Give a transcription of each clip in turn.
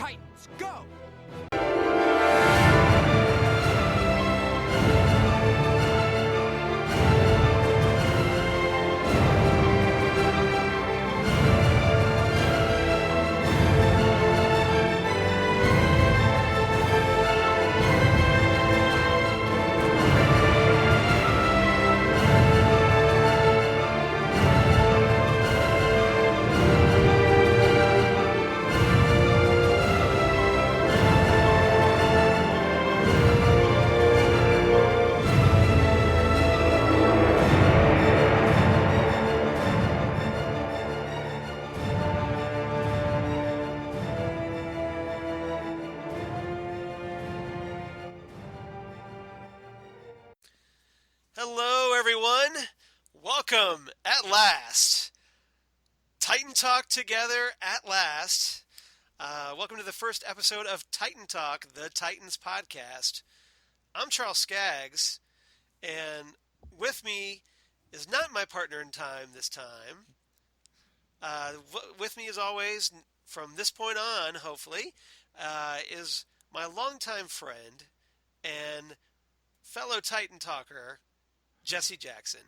Titans, go! Hello, everyone. Welcome at last. TitanTalk Together at last. Welcome to the first episode of TitanTalk, the Titans podcast. I'm Charles Skaggs, and with me is not my partner in time this time. With me, as always, from this point on, hopefully, is my longtime friend and fellow Titan Talker, Jesse Jackson.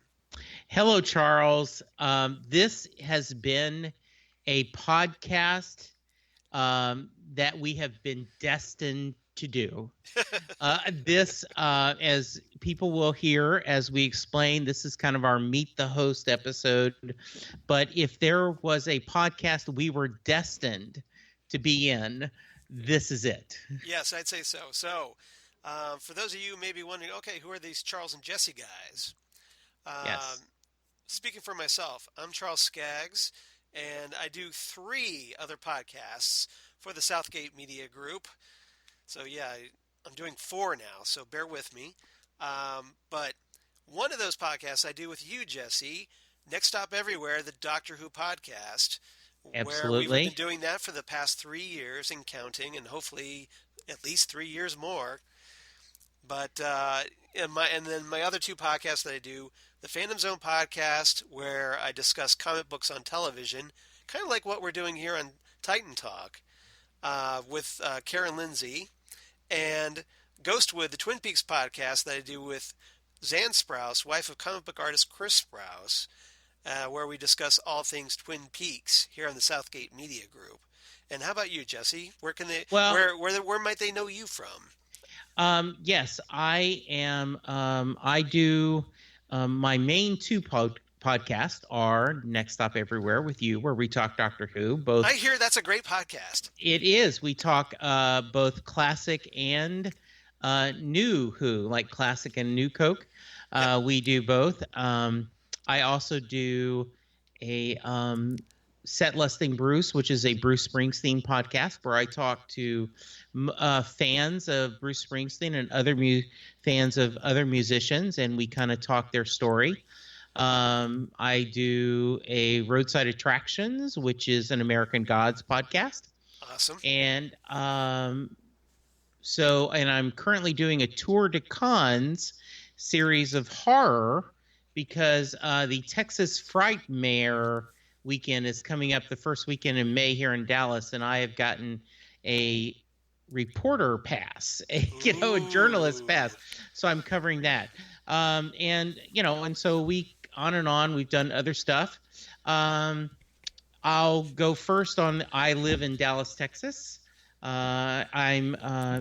Hello, Charles. This has been a podcast that we have been destined to do. As people will hear as we explain, this is kind of our Meet the Host episode. But if there was a podcast we were destined to be in, this is it. Yes, I'd say so. So, for those of you maybe wondering, okay, who are these Charles and Jesse guys? Yes. Speaking for myself, I'm Charles Skaggs, and I do 3 other podcasts for the Southgate Media Group. So, yeah, I'm doing 4 now, so bear with me. But one of those podcasts I do with you, Jesse, Next Stop Everywhere, the Doctor Who podcast, Absolutely. where we've been doing that for the past 3 years and counting, and hopefully at least 3 years more. But and then my other 2 podcasts that I do, the Phantom Zone podcast, where I discuss comic books on television, kind of like what we're doing here on Titan Talk, with Karen Lindsay, and Ghostwood, the Twin Peaks podcast that I do with Zan Sprouse, wife of comic book artist Chris Sprouse, where we discuss all things Twin Peaks here on the Southgate Media Group. And how about you, Jesse? Where can they? Where might they know you from? Yes, I am. I do. My main 2 podcasts are Next Stop Everywhere with you, where we talk Doctor Who. Both. I hear that's a great podcast. It is. We talk both classic and new Who, like classic and new Coke. Yep. We do both. I also do a Set Lusting Bruce, which is a Bruce Springsteen podcast where I talk to fans of Bruce Springsteen and other fans of other musicians, and we kind of talk their story. I do a Roadside Attractions, which is an American Gods podcast. Awesome. And and I'm currently doing a Tour de Cons series of horror because the Texas Frightmare weekend is coming up the first weekend in May here in Dallas, and I have gotten a reporter pass, a journalist pass. So I'm covering that. And so we on and on, we've done other stuff. I'll go first on I live in Dallas, Texas. I'm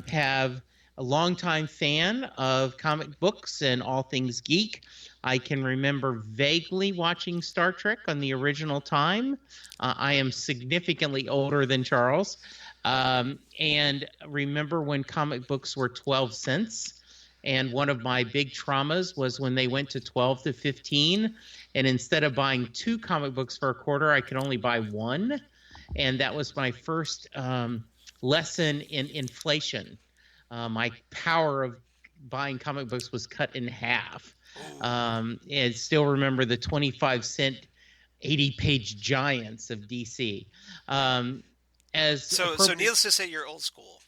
have a longtime fan of comic books and all things geek. I can remember vaguely watching Star Trek on the original time. I am significantly older than Charles. And remember when comic books were 12 cents. And one of my big traumas was when they went to 12 to 15. And instead of buying 2 comic books for a quarter, I could only buy 1. And that was my first lesson in inflation. My power of buying comic books was cut in half. And still remember the 25-cent 80-page giants of DC. So needless to say, you're old school.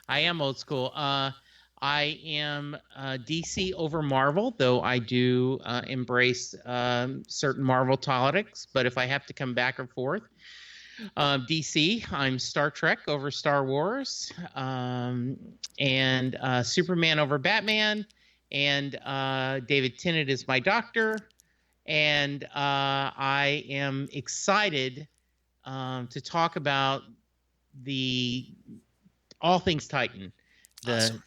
I am old school. I am DC over Marvel, though I do embrace certain Marvel topics. But if I have to come back and forth, DC, I'm Star Trek over Star Wars, and Superman over Batman, and David Tennant is my doctor, and I am excited to talk about the all things Titan, the Awesome.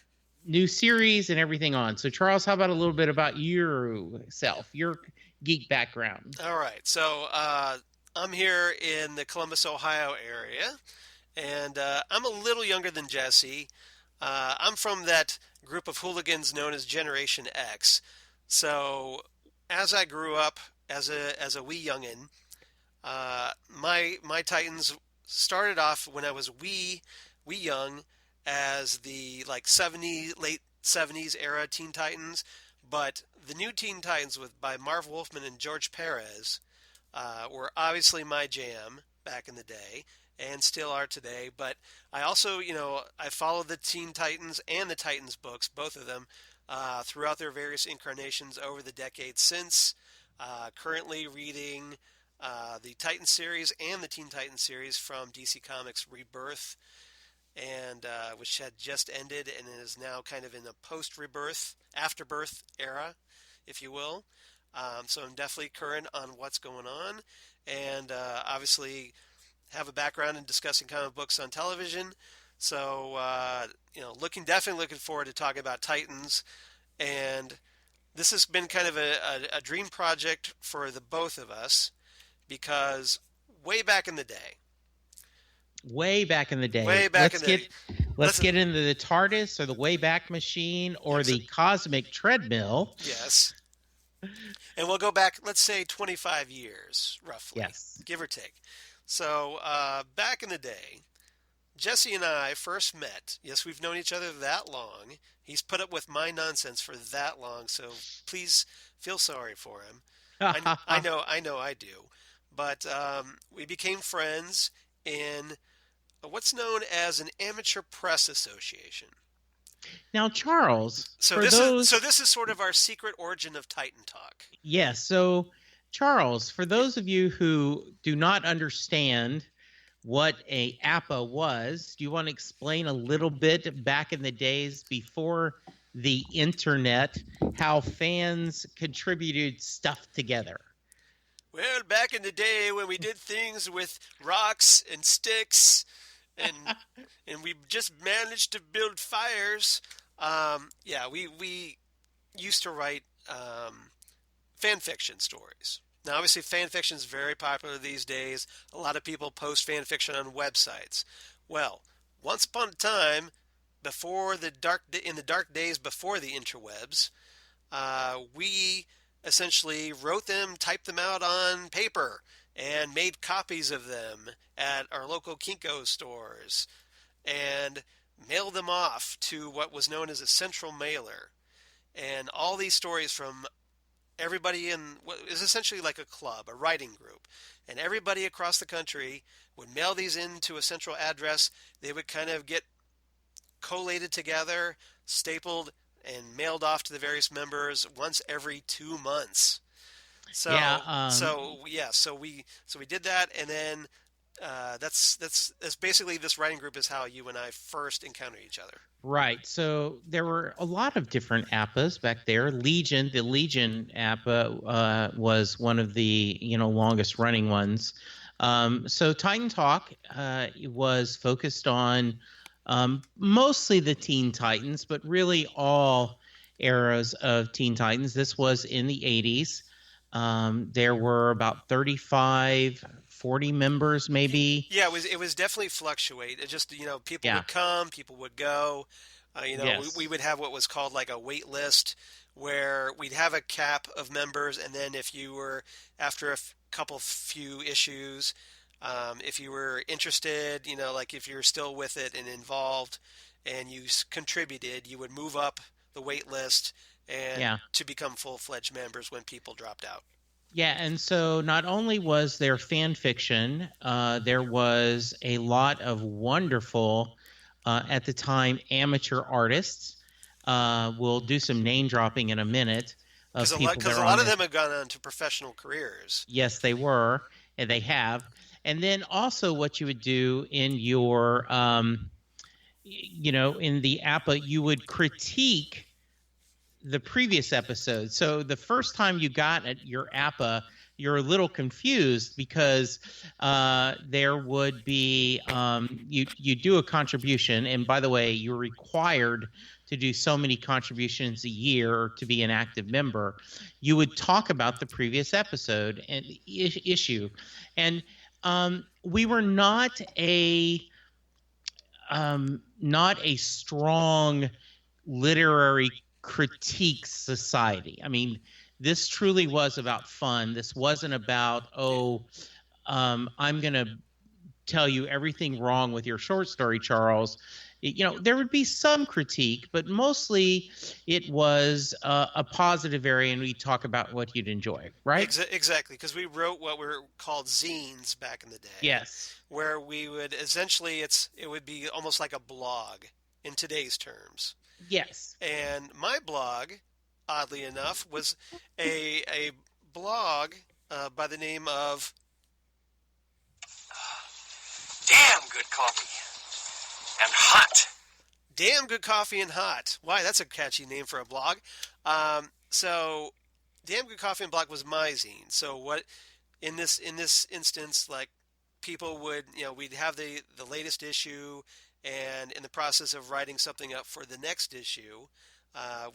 new series and everything on. So, Charles, how about a little bit about yourself, your geek background? All right. So I'm here in the Columbus, Ohio area, and I'm a little younger than Jesse. I'm from that group of hooligans known as Generation X. So as I grew up as a wee youngin, my Titans started off when I was wee young as the like 70 late 70s era Teen Titans, but the new Teen Titans with by Marv Wolfman and George Perez were obviously my jam back in the day and still are today. But I also, I followed the Teen Titans and the Titans books, both of them, throughout their various incarnations over the decades since. Currently reading the Titan series and the Teen Titans series from DC Comics Rebirth, and which had just ended and is now kind of in a post-rebirth, afterbirth era, if you will. So I'm definitely current on what's going on, and obviously have a background in discussing comic books on television. So definitely looking forward to talking about Titans, and this has been kind of a dream project for the both of us because way back in the day, Way back in the day. way back in the Let's get into the TARDIS or the Wayback Machine or the cosmic treadmill. Yes. And we'll go back, let's say 25 years, roughly. Yes. Give or take. So, back in the day, Jesse and I first met. Yes, we've known each other that long. He's put up with my nonsense for that long, so please feel sorry for him. I know I do. But we became friends in what's known as an amateur press association. Now, Charles, So this is sort of our secret origin of Titan Talk. Yes. So, Charles, for those of you who do not understand what a APA was, do you want to explain a little bit back in the days before the internet how fans contributed stuff together? Well, back in the day when we did things with rocks and sticks, and we just managed to build fires. We used to write fan fiction stories. Now, obviously, fan fiction is very popular these days. A lot of people post fan fiction on websites. Well, once upon a time, in the dark days before the interwebs, we essentially wrote them, typed them out on paper, and made copies of them at our local Kinko stores and mailed them off to what was known as a central mailer. And all these stories from everybody in what is essentially like a club, a writing group, and everybody across the country would mail these into a central address. They would kind of get collated together, stapled, and mailed off to the various members once every 2 months. So we did that, and then that's basically this writing group is how you and I first encountered each other. Right. So there were a lot of different APAs back there. The Legion APA was one of the longest running ones. So Titan Talk was focused on mostly the Teen Titans, but really all eras of Teen Titans. This was in the 80s. There were about 35, 40 members, maybe. Yeah, it was definitely fluctuate. It just people would come, people would go. Yes. We would have what was called like a wait list, where we'd have a cap of members, and then if you were after a few issues, if you were interested, like if you're still with it and involved, and you contributed, you would move up the wait list and to become full-fledged members when people dropped out. Yeah, and so not only was there fan fiction, there was a lot of wonderful, at the time, amateur artists. We'll do some name dropping in a minute. Because a lot of them have gone on to professional careers. Yes, they were, and they have. And then also what you would do in your, in the APA, you would critique the previous episode. So the first time you got at your APA, you're a little confused because there would be you do a contribution, and by the way, you're required to do so many contributions a year to be an active member. You would talk about the previous episode and issue, and we were not a strong literary critique society. I mean, this truly was about fun. This wasn't about, I'm going to tell you everything wrong with your short story, Charles. There would be some critique, but mostly it was a positive area, and we talk about what you'd enjoy, right? Exactly, because we wrote what were called zines back in the day. Yes. Where we would essentially, it would be almost like a blog in today's terms. Yes. And my blog, oddly enough, was a blog by the name of Damn Good Coffee and Hot. Damn Good Coffee and Hot. Why, that's a catchy name for a blog. So Damn Good Coffee and Blog was my zine. So what in this instance, like, people would, we'd have the latest issue, and in the process of writing something up for the next issue,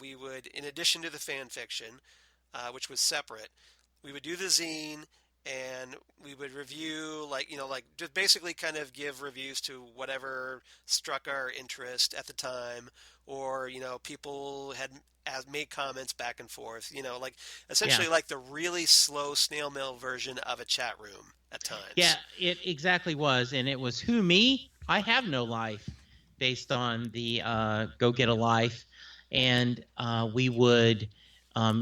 we would, in addition to the fan fiction, which was separate, we would do the zine, and we would review, like just basically kind of give reviews to whatever struck our interest at the time, or people had made comments back and forth, like essentially like the really slow snail mail version of a chat room at times. Yeah, it exactly was, and it was Who Me? I Have No Life, based on the Go Get a Life, and we would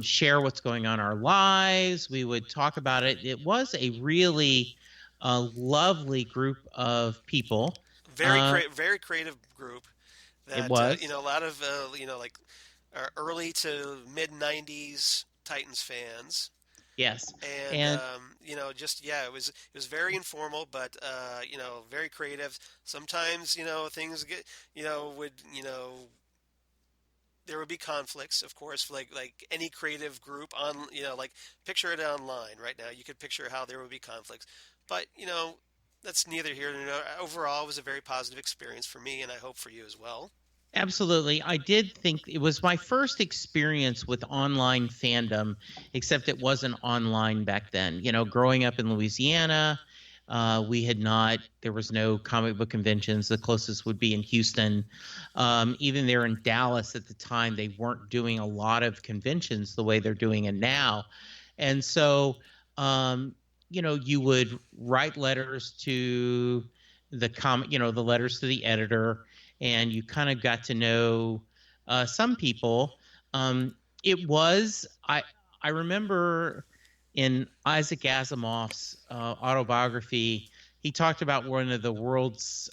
share what's going on in our lives. We would talk about it. It was a really lovely group of people. Very creative group. That, it was. A lot of like early to mid '90s Titans fans. Yes, and it was very informal, but very creative. Sometimes things get would there would be conflicts, of course, like any creative group on like picture it online right now. You could picture how there would be conflicts, but that's neither here nor there. Overall, it was a very positive experience for me, and I hope for you as well. Absolutely. I did think it was my first experience with online fandom, except it wasn't online back then. Growing up in Louisiana, there was no comic book conventions. The closest would be in Houston. Even there in Dallas at the time, they weren't doing a lot of conventions the way they're doing it now. And so, you would write letters to the letters to the editor, and you kind of got to know some people. I remember in Isaac Asimov's autobiography, he talked about one of the world's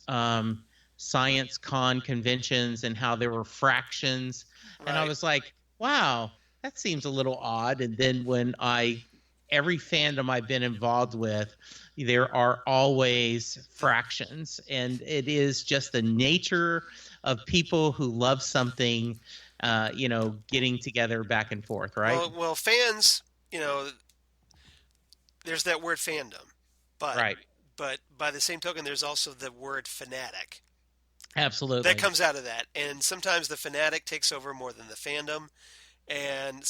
science con conventions and how there were fractions. Right. And I was like, wow, that seems a little odd. And then every fandom I've been involved with, there are always fractions, and it is just the nature of people who love something, getting together back and forth, right? Well, fans, there's that word fandom, but right. But by the same token, there's also the word fanatic. Absolutely. That comes out of that, and sometimes the fanatic takes over more than the fandom, and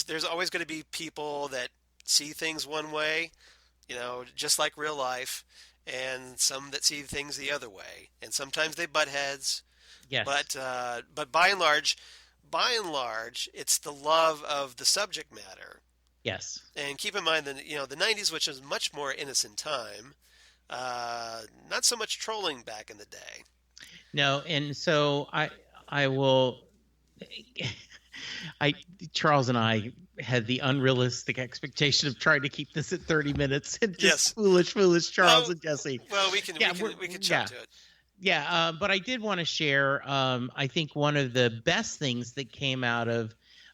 there's always going to be people that see things one way, just like real life, and some that see things the other way, and sometimes they butt heads. Yes. But by and large, it's the love of the subject matter. Yes. And keep in mind that the '90s, which was much more innocent time, not so much trolling back in the day. No, and so I will. Charles and I had the unrealistic expectation of trying to keep this at 30 minutes, and just foolish Charles and Jesse. Well, we can jump to it. Yeah, but I did want to share. I think one of the best things that came out of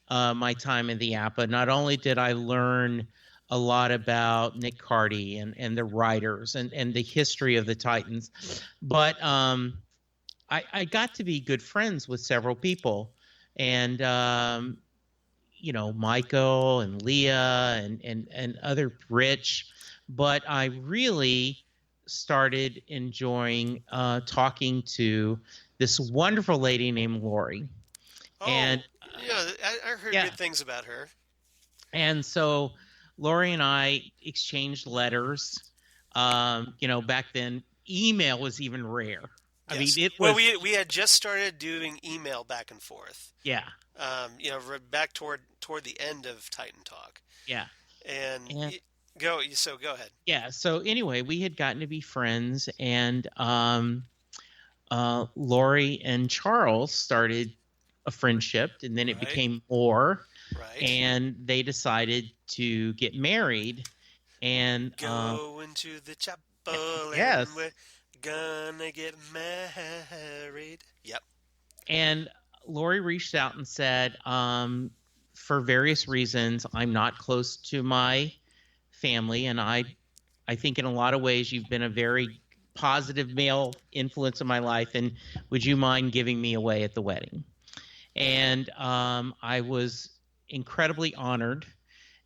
my time in the APA. Not only did I learn a lot about Nick Carty and the writers and the history of the Titans. But I got to be good friends with several people. And, Michael and Leah and other Rich. But I really started enjoying talking to this wonderful lady named Lori. Oh, And I heard good things about her. And so Lori and I exchanged letters. Back then, email was even rare. Yes. I mean, it was. Well, we had just started doing email back and forth. Yeah. Back toward the end of Titan Talk. Yeah. Go ahead. Yeah. So anyway, we had gotten to be friends, and Lori and Charles started a friendship, and then it became more. Right. And they decided to get married, and go into the chapel. Yes. And we're gonna get married. Yep. And Lori reached out and said, for various reasons, I'm not close to my family, and I think in a lot of ways you've been a very positive male influence in my life, and would you mind giving me away at the wedding? And I was incredibly honored.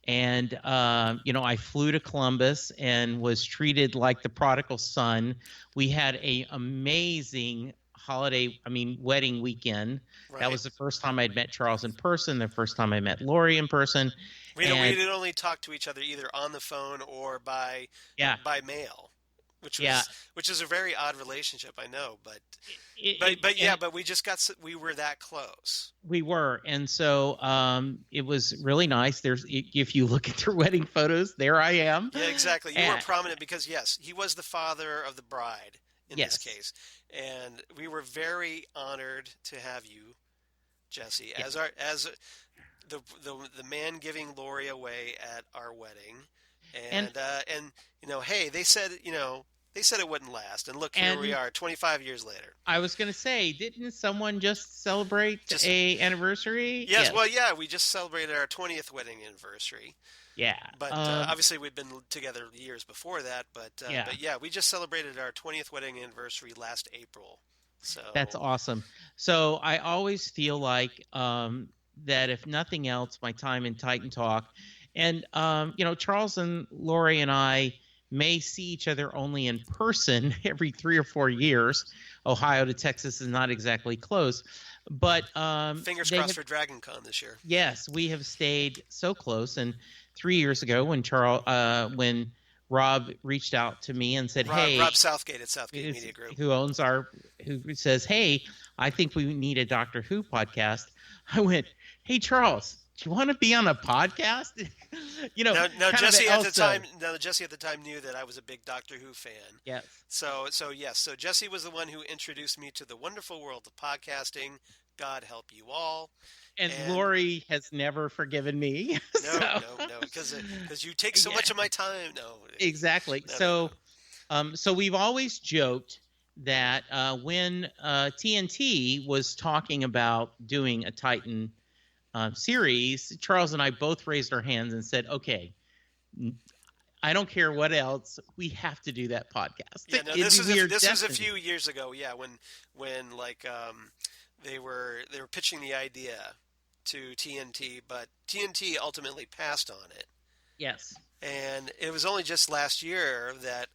And, I flew to Columbus and was treated like the prodigal son. We had an amazing wedding weekend. Right. That was the first time I'd met Charles in person, the first time I met Lori in person. We had only talked to each other either on the phone or by mail. Which is a very odd relationship, I know, but we were that close. We were, and so it was really nice. If you look at their wedding photos, there I am. Yeah, exactly. You were prominent because he was the father of the bride in this case, and we were very honored to have you, Jesse, as the man giving Lori away at our wedding. And hey, they said it wouldn't last, and look, here we are, 25 years later. I was going to say, didn't someone just celebrate a anniversary? Yes, well, yeah, we just celebrated our 20th wedding anniversary. Yeah, but obviously we'd been together years before that. But we just celebrated our 20th wedding anniversary last April. So that's awesome. So I always feel like that if nothing else, my time in Titan Talk. And, Charles and Lori and I may see each other only in person every 3 or 4 years. Ohio to Texas is not exactly close. But fingers crossed for Dragon Con this year. Yes, we have stayed so close. And 3 years ago when Rob reached out to me and said, Rob Southgate at Southgate Media Group. Who says, hey, I think we need a Doctor Who podcast. I went, hey, Charles, do you want to be on a podcast? Now Jesse at the time knew that I was a big Doctor Who fan. Yes. So Jesse was the one who introduced me to the wonderful world of podcasting. God help you all. And Lori has never forgiven me. No, because you take so much of my time. No. Exactly. So we've always joked that when TNT was talking about doing a Titan series, Charles and I both raised our hands and said, okay, I don't care what else, we have to do that podcast. Yeah, no, this was a few years ago, when they were pitching the idea to TNT, but TNT ultimately passed on it. Yes. And it was only just last year that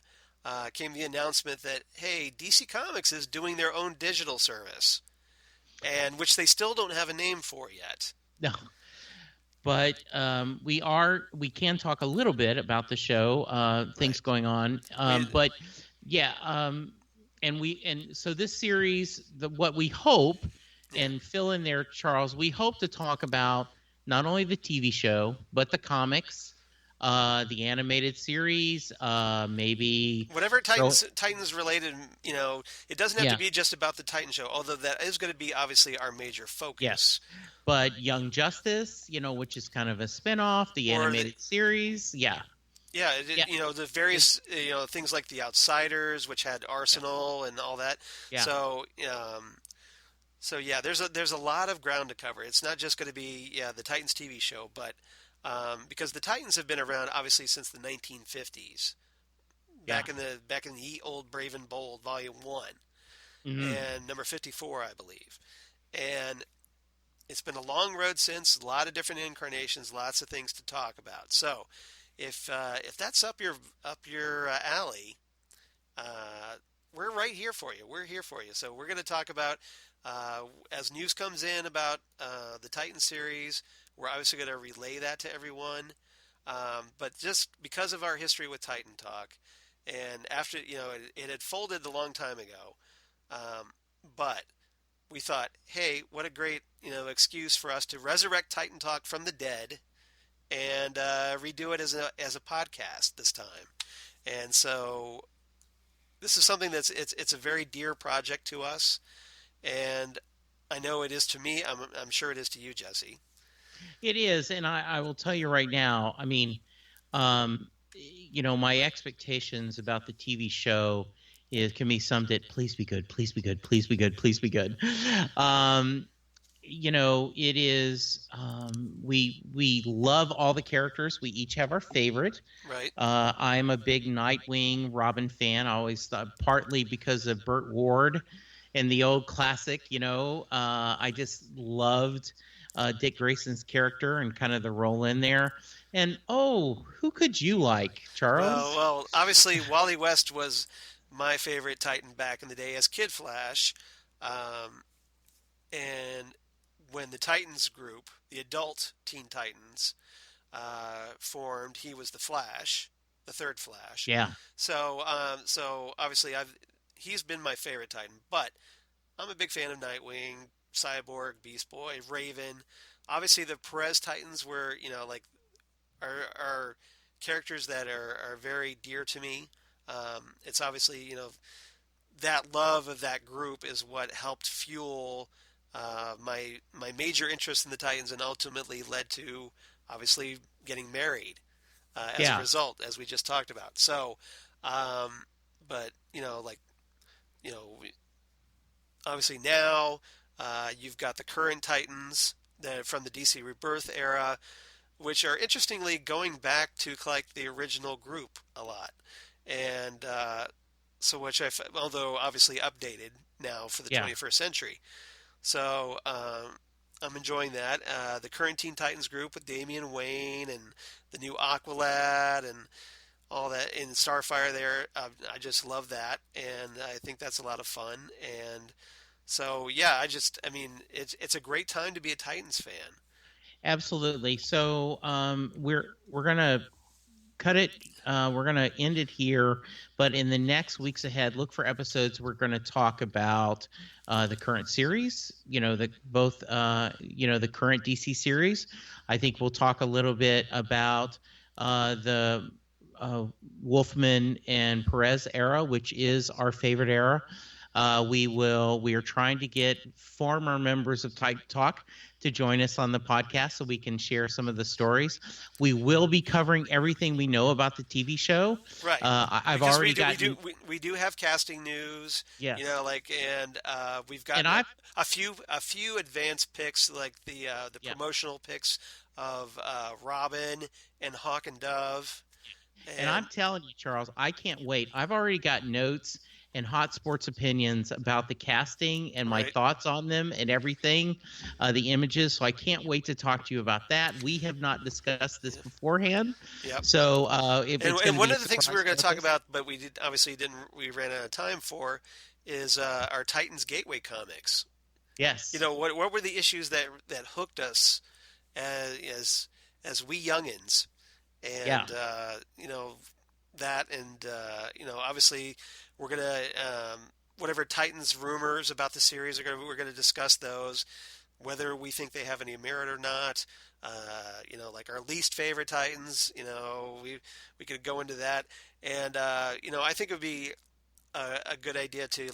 came the announcement that, hey, DC Comics is doing their own digital service, and which they still don't have a name for yet. No, but we can talk a little bit about the show, things going on. So this series, what we hope, and fill in there, Charles, we hope to talk about not only the TV show but the comics, the animated series, maybe whatever Titans related. It doesn't have to be just about the Titan show, although that is going to be obviously our major focus. Yes. But Young Justice, which is kind of a spinoff, the animated series, the various things like The Outsiders, which had Arsenal and all that. Yeah. So there's a lot of ground to cover. It's not just going to be the Titans TV show, but because the Titans have been around obviously since the 1950s, Yeah. back in the Ye Old Brave and Bold Volume 1 Hmm. and number 54, I believe. And it's been a long road since, a lot of different incarnations, lots of things to talk about. So, if that's up your alley, uh, we're right here for you. We're here for you. So we're going to talk about as news comes in about the Titan series. We're obviously going to relay that to everyone. But just because of our history with Titan Talk, and after it had folded a long time ago, um, but we thought, hey, what a great excuse for us to resurrect Titan Talk from the dead and redo it as a podcast this time. And so this is something it's a very dear project to us, and I know it is to me. I'm sure it is to you, Jesse. It is, and I will tell you right now. I mean, my expectations about the TV show can be summed at please be good, please be good, please be good, please be good. Um, it is. We love all the characters. We each have our favorite. Right. I'm a big Nightwing, Robin fan. I always thought, partly because of Burt Ward and the old classic. I just loved Dick Grayson's character and kind of the role in there. And who could you like, Charles? Well, obviously Wally West was my favorite Titan back in the day as Kid Flash, and when the Titans group, the adult Teen Titans, formed, he was the Flash, the third Flash. Yeah. So obviously he's been my favorite Titan, but I'm a big fan of Nightwing, Cyborg, Beast Boy, Raven. Obviously the Perez Titans were are characters that are very dear to me. It's obviously that love of that group is what helped fuel my major interest in the Titans and ultimately led to obviously getting married as a result, as we just talked about. So, but obviously now you've got the current Titans that from the DC Rebirth era, which are interestingly going back to like the original group a lot, and so which although obviously updated now for the 21st century. So I'm enjoying that. The current Teen Titans group with Damian Wayne and the new Aqualad and all that in Starfire there. I just love that, and I think that's a lot of fun. And so yeah, I mean, it's a great time to be a Titans fan. Absolutely. So we're gonna cut it. We're gonna end it here, but in the next weeks ahead, look for episodes. We're gonna talk about the current series. The current DC series. I think we'll talk a little bit about the Wolfman and Perez era, which is our favorite era. We are trying to get former members of Titan Talk to join us on the podcast so we can share some of the stories. We will be covering everything we know about the TV show. Right. I've already gotten. We do have casting news. Yes. And we've got a few advanced picks, like the promotional picks of Robin and Hawk and Dove. And I'm telling you, Charles, I can't wait. I've already got notes and hot sports opinions about the casting and my thoughts on them and everything, the images. So I can't wait to talk to you about that. We have not discussed this beforehand. Yep. So and one of the things we were going to talk about, but we ran out of time for, is our Titans Gateway comics. Yes. What were the issues that hooked us as we youngins, and that, and obviously we're gonna whatever Titans rumors about the series we're gonna discuss those, whether we think they have any merit or not. Like our least favorite Titans. We could go into that, and I think it would be a good idea to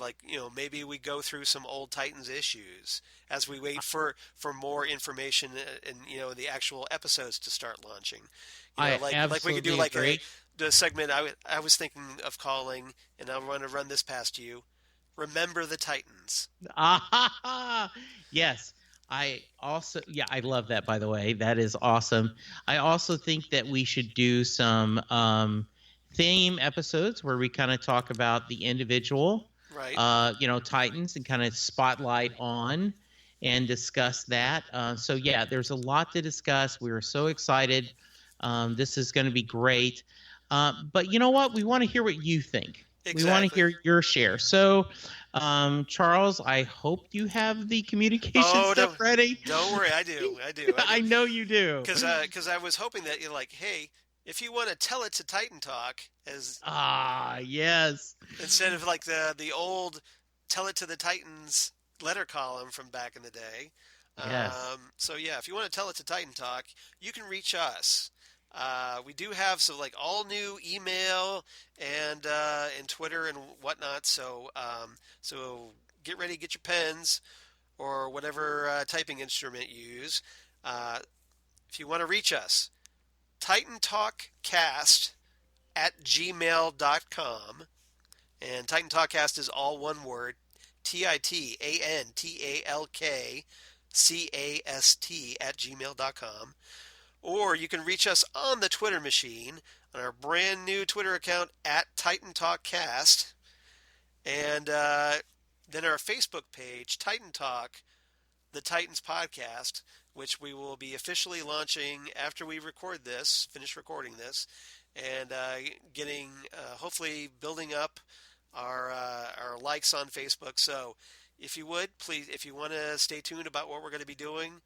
maybe we go through some old Titans issues as we wait for more information and the actual episodes to start launching. Like we could do like the segment I was thinking of calling, and I want to run this past you. Remember the Titans. Yes. I love that, by the way. That is awesome. I also think that we should do some theme episodes where we kind of talk about the individual, Right. Titans, and kind of spotlight on and discuss that. So, yeah, there's a lot to discuss. We were so excited. This is going to be great. But you know what? We want to hear what you think. We want to Exactly. hear your share. So, Charles, I hope you have the communication Oh, stuff ready. don't worry. I do. I know you do. Because I was hoping that you're like, hey, if you want to tell it to Titan Talk, as Yes. instead of like the old tell it to the Titans letter column from back in the day. Yes. So yeah, if you want to tell it to Titan Talk, you can reach us. We do have some like all new email and Twitter and whatnot. So get ready, get your pens or whatever typing instrument you use. Uh, if you want to reach us, TitanTalkCast@gmail.com. And Titan Talkcast is all one word, TitanTalkcast@gmail.com. Or you can reach us on the Twitter machine on our brand new Twitter account @TitanTalkCast. And then our Facebook page, Titan Talk, the Titans podcast, which we will be officially launching after we finish recording this, and hopefully building up our likes on Facebook. So if you would, please, if you want to stay tuned about what we're going to be doing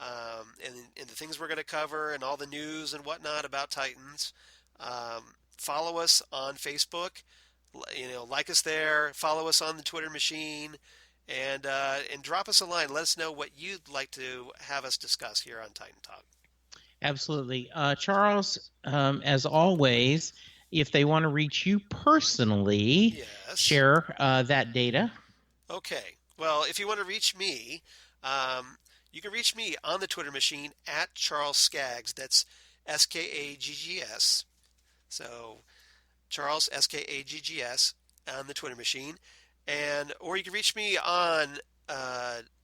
and the things we're going to cover and all the news and whatnot about Titans, follow us on Facebook. Like us there, follow us on the Twitter machine, and drop us a line. Let us know what you'd like to have us discuss here on Titan Talk. Absolutely. Charles, as always, if they want to reach you personally, Yes. share that data. Okay. Well, if you want to reach me, you can reach me on the Twitter machine @Charles Skaggs. That's Skaggs. So Charles Skaggs on the Twitter machine, or you can reach me on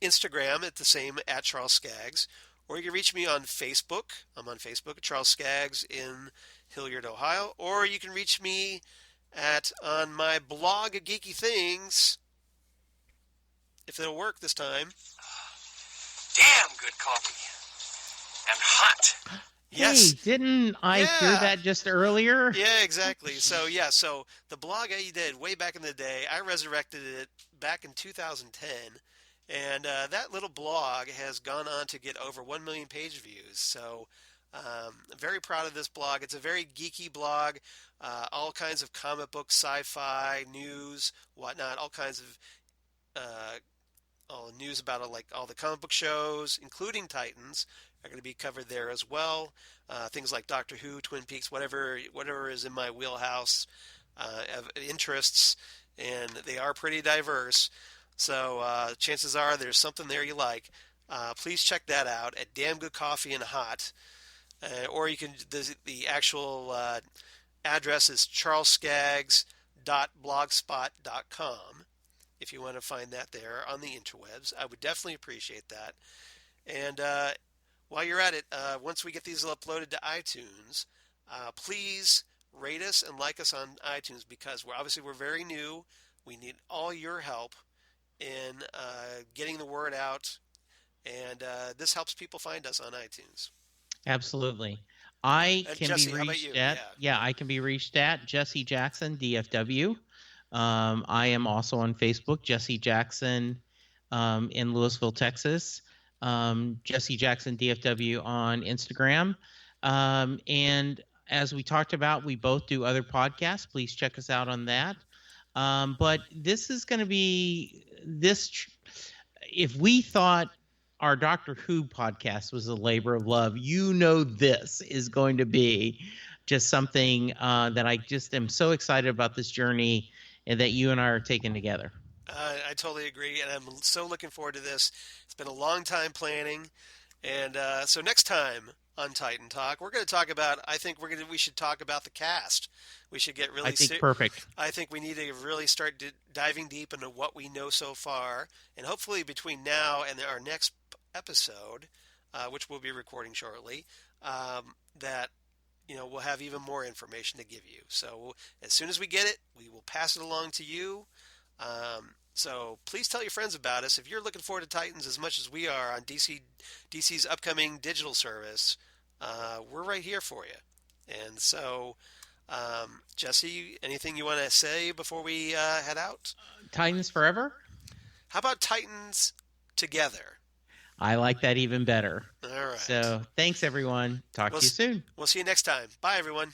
Instagram at the same @Charles Skaggs, or you can reach me on Facebook. I'm on Facebook at Charles Skaggs in Hilliard, Ohio, or you can reach me on my blog Geeky Things, if it'll work this time. Damn good coffee. And hot. Yes. Hey, didn't I hear that just earlier? Yeah, exactly. So the blog I did way back in the day, I resurrected it back in 2010, and that little blog has gone on to get over 1 million page views. So I'm very proud of this blog. It's a very geeky blog, all kinds of comic book, sci-fi, news, whatnot, all kinds of all news about like all the comic book shows, including Titans, are going to be covered there as well. Things like Doctor Who, Twin Peaks, whatever is in my wheelhouse of interests, and they are pretty diverse. So chances are there's something there you like. Please check that out at Damn Good Coffee and Hot, or you can the actual address is charlesskaggs.blogspot.com. If you want to find that there on the interwebs, I would definitely appreciate that. And while you're at it, once we get these uploaded to iTunes, please rate us and like us on iTunes, because we're very new. We need all your help in getting the word out, and this helps people find us on iTunes. Absolutely. I can Jesse, be how about reached you? at I can be reached at Jesse Jackson DFW. I am also on Facebook, Jesse Jackson in Louisville, Texas. Jesse Jackson DFW on Instagram. And as we talked about, we both do other podcasts. Please check us out on that. But this is going to be if we thought our Doctor Who podcast was a labor of love, this is going to be just something that I just am so excited about this journey and that you and I are taking together. I totally agree, and I'm so looking forward to this. It's been a long time planning, and so next time on Titan Talk, we're going to talk about. I think we should talk about the cast. We should get really. I think perfect. I think we need to really start diving deep into what we know so far, and hopefully between now and our next episode, which we'll be recording shortly, that we'll have even more information to give you. So as soon as we get it, we will pass it along to you. So please tell your friends about us. If you're looking forward to Titans as much as we are on DC's upcoming digital service, we're right here for you. And so, Jesse, anything you want to say before we head out? Titans forever? How about Titans together? I like that even better. All right. So thanks, everyone. Talk to you soon. We'll see you next time. Bye, everyone.